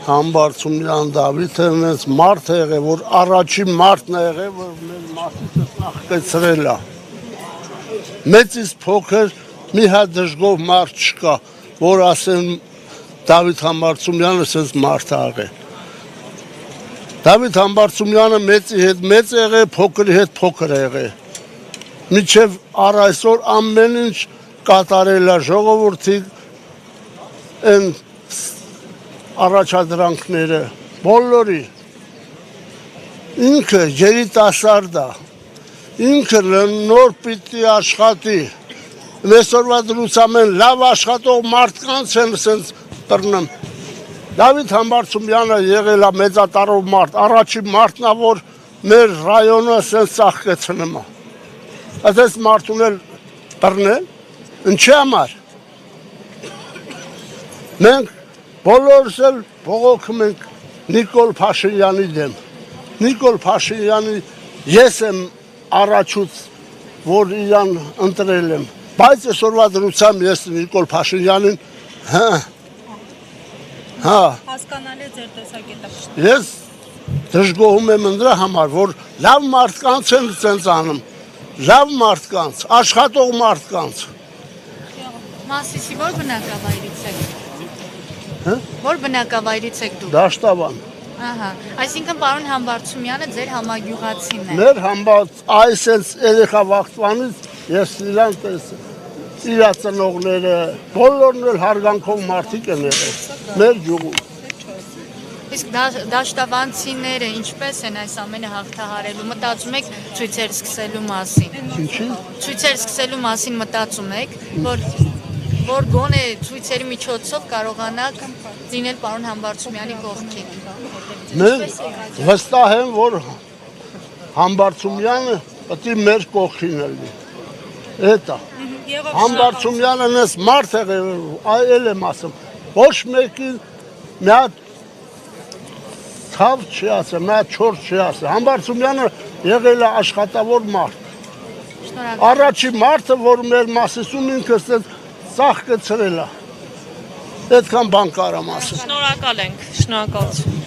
Համբարձումյան Դավիթը նենց մարդ է եղել, որ առաջին մարդն է եղել, որ մեր մարդիկը նախկեցրել է։ Մեծից փոքր մի հատ դժգոհ մարդ չկա, որ ասեն Դավիթ Համբարձումյանը սենց մարդ է եղել։ Դավիթ Համբարձումյանը մեծի հետ մեծ է եղել, փոքրի հետ փոքր է եղել։ Մինչև առ այսօր ամեն ինչ կատարել է ժողովրդի այն առաջադրանքները, բոլորի։ Ինքը երիտասարդ է, ինքը նոր պիտի աշխատի։ Այսօրվա դրությամբ լավ աշխատող մարդկանց են սենց բռնում։ Դավիթ Համբարձումյանը եղել է մեծատարով մարդ, առաջին մարդն է, որ մեր ռայոնը սենց ծաղկեցնում է։ Այս մարդուն էլ բռնել, ինչի համար։ Մենք բոլորս էլ բողոքում ենք Նիկոլ Փաշինյանի դեմ։ Նիկոլ Փաշինյանի ես եմ առաջուց, որ իրան ընտրել եմ, բայց այսօրվա դրությամբ ես Նիկոլ Փաշինյանին Հասկանալի է ձեր տեսակետը։ Ես դժգոհում եմ նրա համար, որ լավ մարդկանց են ցենց անում, լավ մարդկանց, աշխատող մարդկանց։ Մասիսի որ բնակավայրից եք։ Որ բնակավայրից եք դուք։ Դաշտավան։ Ահա, այսինքն պարոն Համբարձումյանը ձեր համագյուղացին է։ Մեր այսենց երեխա վաղտվանից ես իրան տեսել, իրա ծնողները, բոլորն էլ հարգանքով մարդիկ են եղել, մեր գյուղում։ Իսկ դաշտավանցիները ինչպես են այս ամենը հաղթահարելու, մտածում եք ցույցեր սկսելու մասին։ Ինչի՞։ Ցույցեր սկսելու մասին մտածում եք, որ գոնե ցույցերի միջոցով կարողանաք դինել պարոն Համբարձումյանի կողքին։ Մենք վստահ եմ, որ Համբարձումյանը պետք է մեր կողքին լինի։ Էտա։ Համբարձումյանը նես մարդ եղել, այլ եմ ասում, ոչ մեկին մի հատ թավ չի ասել, մի հատ չորս չի ասել, Համբարձումյանը եղել է աշխատավոր մարդ, առաջի մարդը, որ մեր Մասիսում ինքը ծաղկեցրել է, այդքան բան կարամ ասել։ Շնորհակալ ենք, շնորհակալություն։